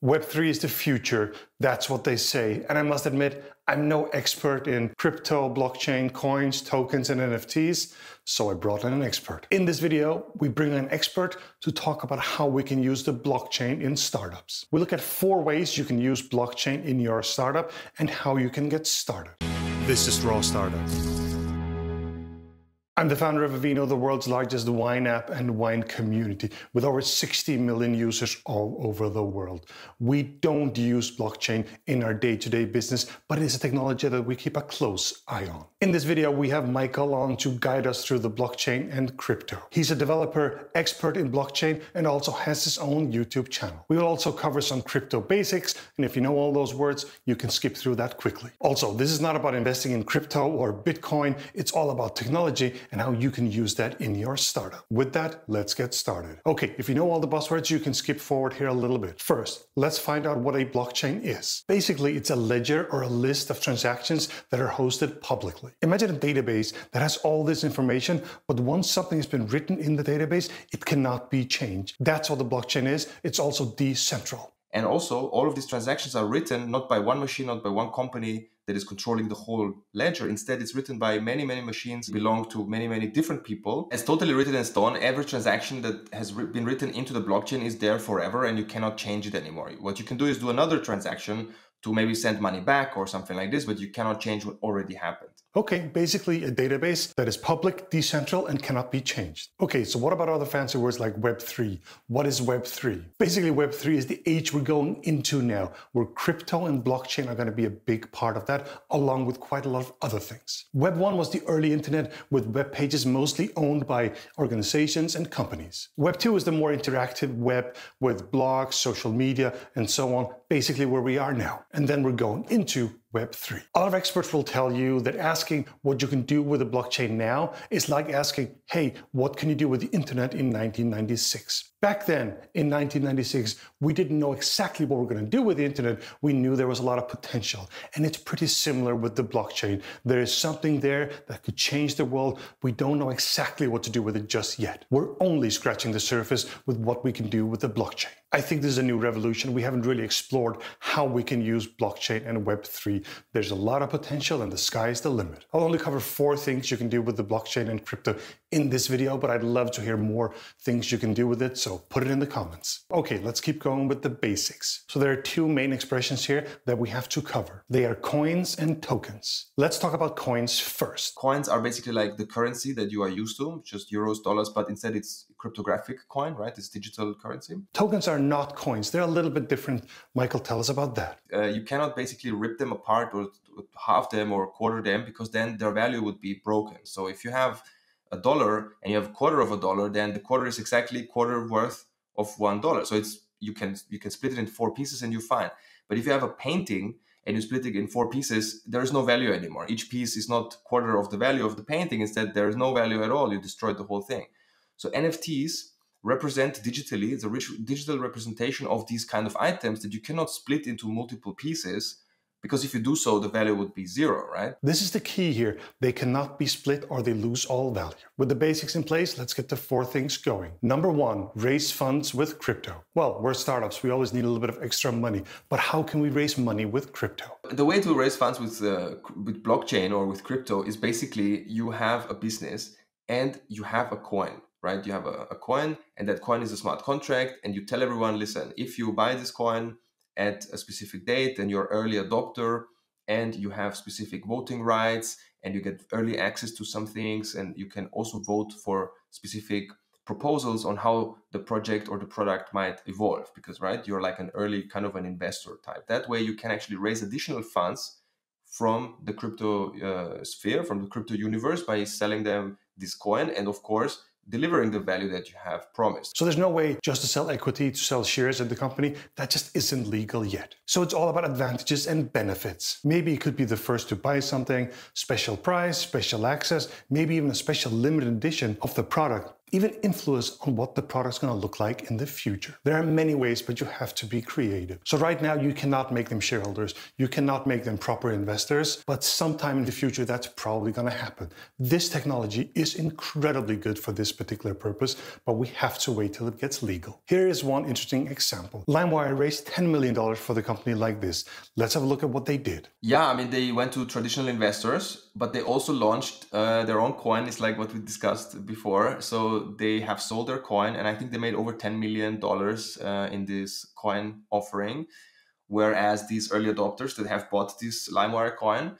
Web3 is the future, that's what they say. And I must admit, I'm no expert in crypto, blockchain, coins, tokens, and NFTs, so I brought in an expert. In this video, we bring in an expert to talk about how we can use the blockchain in startups. We look at 4 ways you can use blockchain in your startup and how you can get started. This is Raw Startup. I'm the founder of Vivino, the world's largest wine app and wine community, with over 60 million users all over the world. We don't use blockchain in our day-to-day business, but it is a technology that we keep a close eye on. In this video, we have Michael on to guide us through the blockchain and crypto. He's a developer, expert in blockchain, and also has his own YouTube channel. We will also cover some crypto basics, and if you know all those words, you can skip through that quickly. Also, this is not about investing in crypto or Bitcoin, it's all about technology and how you can use that in your startup. With that, let's get started. Okay, if you know all the buzzwords, you can skip forward here a little bit. First, let's find out what a blockchain is. Basically, it's a ledger or a list of transactions that are hosted publicly. Imagine a database that has all this information, but once something has been written in the database, it cannot be changed. That's what the blockchain is. It's also decentral. And also, all of these transactions are written not by one machine, not by one company that is controlling the whole ledger. Instead, it's written by many, many machines, belong to many, many different people. It's totally written in stone. Every transaction that has been written into the blockchain is there forever and you cannot change it anymore. What you can do is do another transaction to maybe send money back or something like this, but you cannot change what already happened. Okay, basically a database that is public, decentral, and cannot be changed. Okay, so what about other fancy words like Web3? What is Web3? Basically, Web3 is the age we're going into now, where crypto and blockchain are going to be a big part of that, along with quite a lot of other things. Web 1 was the early internet, with web pages mostly owned by organizations and companies. Web 2 is the more interactive web with blogs, social media, and so on, basically where we are now. And then we're going into Web 3. A lot of experts will tell you that asking what you can do with the blockchain now is like asking, hey, what can you do with the internet in 1996? Back then, in 1996, we didn't know exactly what we're going to do with the internet. We knew there was a lot of potential. And it's pretty similar with the blockchain. There is something there that could change the world. We don't know exactly what to do with it just yet. We're only scratching the surface with what we can do with the blockchain. I think this is a new revolution. We haven't really explored how we can use blockchain and Web3. There's a lot of potential and the sky is the limit. I'll only cover 4 things you can do with the blockchain and crypto in this video, but I'd love to hear more things you can do with it, so put it in the comments. Okay, let's keep going with the basics. So there are 2 main expressions here that we have to cover. They are coins and tokens. Let's talk about coins first. Coins are basically like the currency that you are used to, just euros, dollars, but instead it's cryptographic coin, right? It's digital currency. Tokens are not coins. They're a little bit different. Michael, tell us about that. You cannot basically rip them apart or half them or quarter them, because then their value would be broken. So if you have $1 and you have a quarter of $1, then the quarter is exactly quarter worth of $1. So it's you can split it in 4 pieces and you're fine. But if you have a painting and you split it in 4 pieces, there is no value anymore. Each piece is not quarter of the value of the painting. Instead, there is no value at all. You destroyed the whole thing. So NFTs represent digitally, it's a digital representation of these kind of items that you cannot split into multiple pieces, because if you do so, the value would be 0, right? This is the key here. They cannot be split or they lose all value. With the basics in place, let's get the 4 things going. Number 1, raise funds with crypto. Well, we're startups. We always need a little bit of extra money. But how can we raise money with crypto? The way to raise funds with blockchain or with crypto is basically you have a business and you have a coin. Right? You have a coin, and that coin is a smart contract, and you tell everyone, listen, if you buy this coin at a specific date, and you're an early adopter, and you have specific voting rights, and you get early access to some things, and you can also vote for specific proposals on how the project or the product might evolve, because, right, you're like an early kind of an investor type. That way you can actually raise additional funds from the crypto sphere, from the crypto universe, by selling them this coin, and of course, delivering the value that you have promised. So there's no way just to sell equity, to sell shares in the company. That just isn't legal yet. So it's all about advantages and benefits. Maybe it could be the first to buy something, special price, special access, maybe even a special limited edition of the product. even influence on what the product's going to look like in the future. There are many ways, but you have to be creative. So right now, you cannot make them shareholders. You cannot make them proper investors, but sometime in the future, that's probably going to happen. This technology is incredibly good for this particular purpose, but we have to wait till it gets legal. Here is one interesting example. LimeWire raised $10 million for the company like this. Let's have a look at what they did. Yeah, I mean, they went to traditional investors, but they also launched their own coin. It's like what we discussed before. So they have sold their coin, and I think they made over $10 million in this coin offering. Whereas these early adopters that have bought this LimeWire coin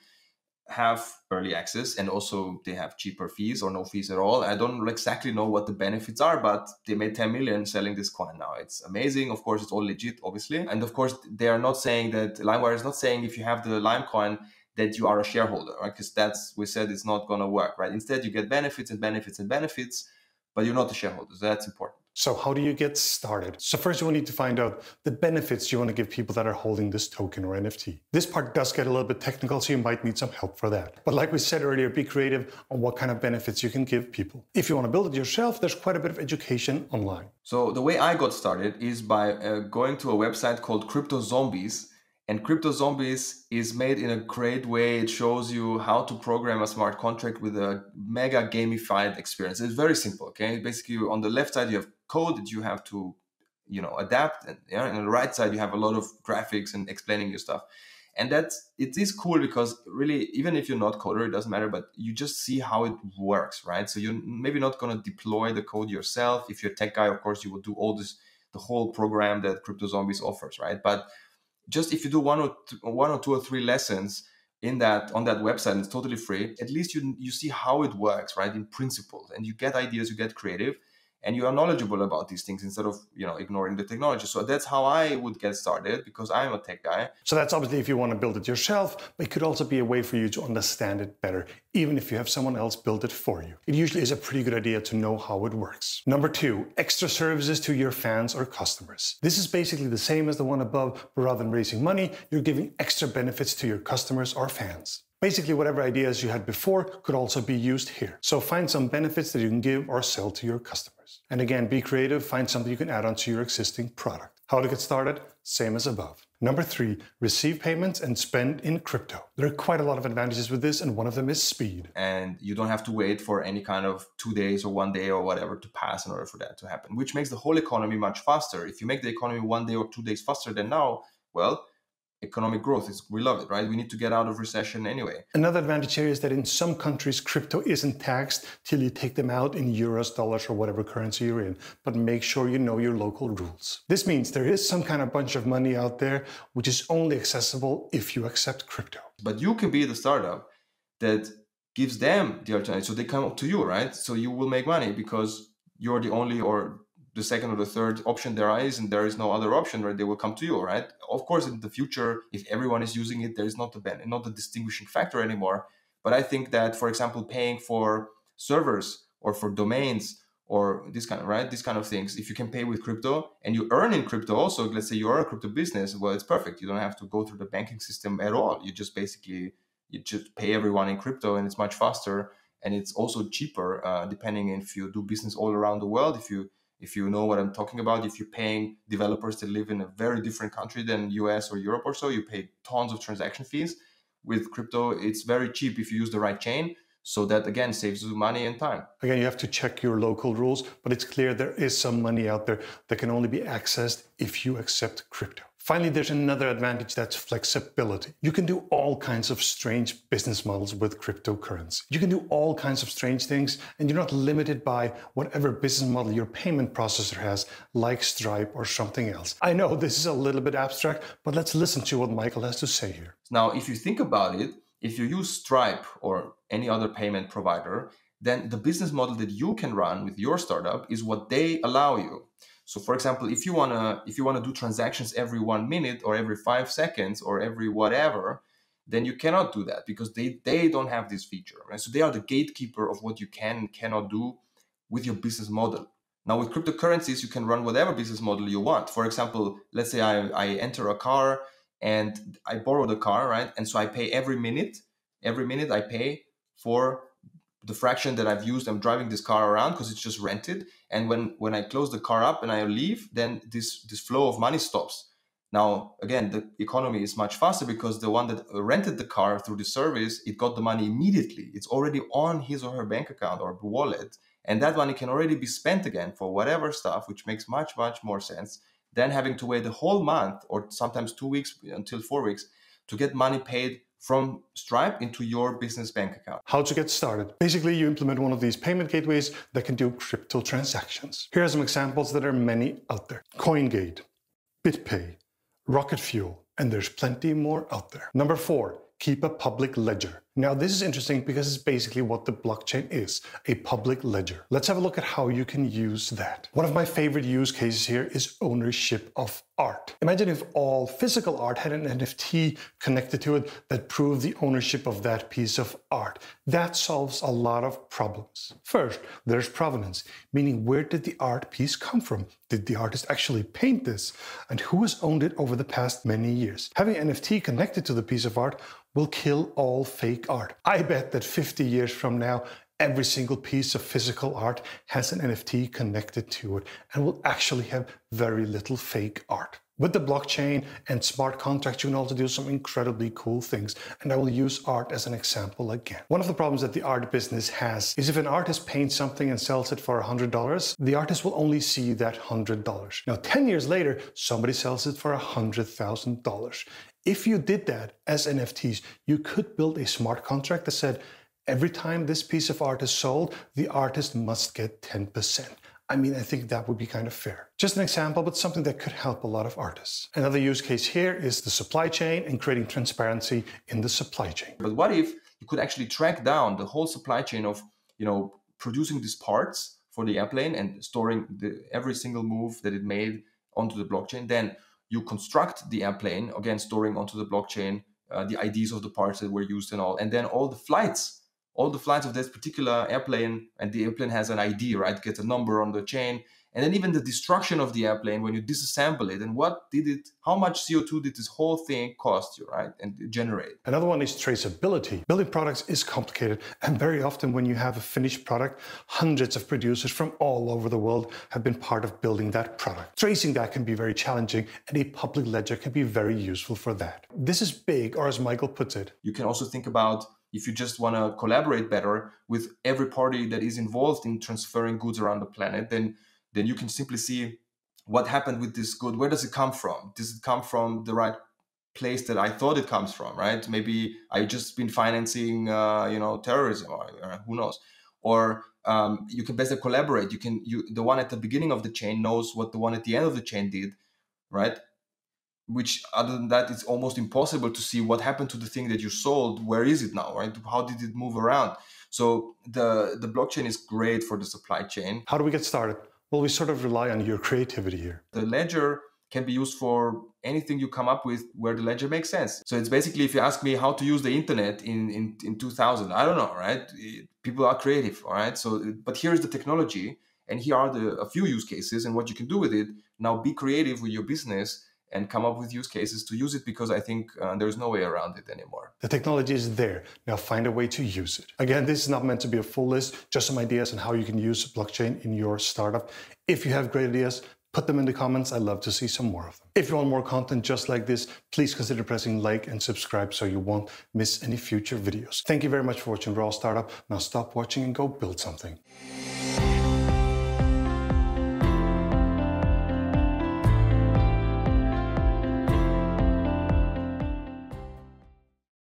have early access, and also they have cheaper fees or no fees at all. I don't exactly know what the benefits are, but they made 10 million selling this coin now. It's amazing. Of course, it's all legit, obviously. And of course, they are not saying that LimeWire is not saying if you have the Lime coin that you are a shareholder, right? Because we said it's not going to work, right? Instead, you get benefits and benefits and benefits, but you're not a shareholder. So that's important. So how do you get started? So first you will need to find out the benefits you want to give people that are holding this token or NFT. This part does get a little bit technical, so you might need some help for that. But like we said earlier, be creative on what kind of benefits you can give people. If you want to build it yourself, there's quite a bit of education online. So the way I got started is by going to a website called Crypto Zombies. And Crypto Zombies is made in a great way. It shows you how to program a smart contract with a mega gamified experience. It's very simple, okay? Basically, on the left side, you have code that you have to, adapt. And on the right side, you have a lot of graphics and explaining your stuff. And it is cool because really, even if you're not coder, it doesn't matter, but you just see how it works, right? So you're maybe not going to deploy the code yourself. If you're a tech guy, of course, you will do the whole program that Crypto Zombies offers, right? But just if you do one or two or three lessons on that website, and it's totally free, at least you see how it works, right? In principle, and you get ideas, you get creative, and you are knowledgeable about these things instead of ignoring the technology. So that's how I would get started, because I'm a tech guy. So that's obviously if you want to build it yourself, but it could also be a way for you to understand it better, even if you have someone else build it for you. It usually is a pretty good idea to know how it works. Number 2, extra services to your fans or customers. This is basically the same as the one above, but rather than raising money, you're giving extra benefits to your customers or fans. Basically, whatever ideas you had before could also be used here. So find some benefits that you can give or sell to your customers. And again, be creative, find something you can add on to your existing product. How to get started? Same as above. Number 3, receive payments and spend in crypto. There are quite a lot of advantages with this, and one of them is speed. And you don't have to wait for any kind of 2 days or 1 day or whatever to pass in order for that to happen, which makes the whole economy much faster. If you make the economy 1 day or 2 days faster than now, well, economic growth we love it, right? We need to get out of recession anyway. Another advantage here is that in some countries, crypto isn't taxed till you take them out in euros, dollars, or whatever currency you're in. But make sure you know your local rules. This means there is some kind of bunch of money out there which is only accessible if you accept crypto. But you can be the startup that gives them the alternative. So they come up to you, right? So you will make money because you're the only or the second or the third option there is, and there is no other option, right? They will come to you, right? Of course, in the future, if everyone is using it, there is not the distinguishing factor anymore. But I think that, for example, paying for servers or for domains or this kind of things, if you can pay with crypto and you earn in crypto also, let's say you are a crypto business, well, it's perfect. You don't have to go through the banking system at all. You just pay everyone in crypto, and it's much faster, and it's also cheaper, depending if you do business all around the world. If you know what I'm talking about, if you're paying developers that live in a very different country than US or Europe or so, you pay tons of transaction fees. With crypto, it's very cheap if you use the right chain. So that, again, saves you money and time. Again, you have to check your local rules, but it's clear there is some money out there that can only be accessed if you accept crypto. Finally, there's another advantage, that's flexibility. You can do all kinds of strange business models with cryptocurrency. You can do all kinds of strange things, and you're not limited by whatever business model your payment processor has, like Stripe or something else. I know this is a little bit abstract, but let's listen to what Michael has to say here. Now, if you think about it, if you use Stripe or any other payment provider, then the business model that you can run with your startup is what they allow you. So, for example, if you wanna do transactions every 1 minute or every 5 seconds or every whatever, then you cannot do that because they don't have this feature, right? So they are the gatekeeper of what you can and cannot do with your business model. Now, with cryptocurrencies, you can run whatever business model you want. For example, let's say I enter a car and I borrow the car, right? And so I pay every minute I pay for the fraction that I've used, I'm driving this car around because it's just rented. And when I close the car up and I leave, then this flow of money stops. Now, again, the economy is much faster because the one that rented the car through the service, it got the money immediately. It's already on his or her bank account or wallet. And that money can already be spent again for whatever stuff, which makes much, much more sense than having to wait the whole month or sometimes 2 weeks until 4 weeks to get money paid from Stripe into your business bank account. How to get started. Basically, you implement one of these payment gateways that can do crypto transactions. Here are some examples. There are many out there. CoinGate, BitPay, Rocket Fuel, and there's plenty more out there. Number 4, keep a public ledger. Now, this is interesting because it's basically what the blockchain is, a public ledger. Let's have a look at how you can use that. One of my favorite use cases here is ownership of art. Imagine if all physical art had an NFT connected to it that proved the ownership of that piece of art. That solves a lot of problems. First, there's provenance, meaning where did the art piece come from? Did the artist actually paint this? And who has owned it over the past many years? Having an NFT connected to the piece of art will kill all fake art. I bet that 50 years from now, every single piece of physical art has an NFT connected to it and will actually have very little fake art. With the blockchain and smart contracts, you can also do some incredibly cool things, and I will use art as an example again. One of the problems that the art business has is if an artist paints something and sells it for $100, the artist will only see that $100. Now, 10 years later, somebody sells it for $100,000. If you did that as NFTs, you could build a smart contract that said, every time this piece of art is sold, the artist must get 10%. I mean, I think that would be kind of fair. Just an example, but something that could help a lot of artists. Another use case here is the supply chain and creating transparency in the supply chain. But what if you could actually track down the whole supply chain of, producing these parts for the airplane and storing every single move that it made onto the blockchain? Then you construct the airplane, again, storing onto the blockchain the IDs of the parts that were used and all, and then all the flights of this particular airplane, and the airplane has an ID, right? Gets a number on the chain. And then even the destruction of the airplane when you disassemble it, and how much CO2 did this whole thing cost you, right? And generate. Another one is traceability. Building products is complicated, and very often when you have a finished product, hundreds of producers from all over the world have been part of building that product. Tracing that can be very challenging, and a public ledger can be very useful for that. This is big, or as Michael puts it, you can also think about if you just want to collaborate better with every party that is involved in transferring goods around the planet, then you can simply see what happened with this good. Where does it come from? Does it come from the right place that I thought it comes from, right? Maybe I just been financing, terrorism, or who knows? Or you can better collaborate. The one at the beginning of the chain knows what the one at the end of the chain did, right? Which, other than that, it's almost impossible to see what happened to the thing that you sold. Where is it now, right? How did it move around? So the blockchain is great for the supply chain. How do we get started? Well, we sort of rely on your creativity here. The ledger can be used for anything you come up with where the ledger makes sense. So it's basically, if you ask me how to use the internet in 2000, I don't know, right? People are creative, all right? So, but here's the technology, and here are a few use cases and what you can do with it. Now be creative with your business and come up with use cases to use it, because I think there's no way around it anymore. The technology is there. Now find a way to use it. Again, this is not meant to be a full list, just some ideas on how you can use blockchain in your startup. If you have great ideas, put them in the comments. I'd love to see some more of them. If you want more content just like this, please consider pressing like and subscribe so you won't miss any future videos. Thank you very much for watching Raw Startup. Now stop watching and go build something.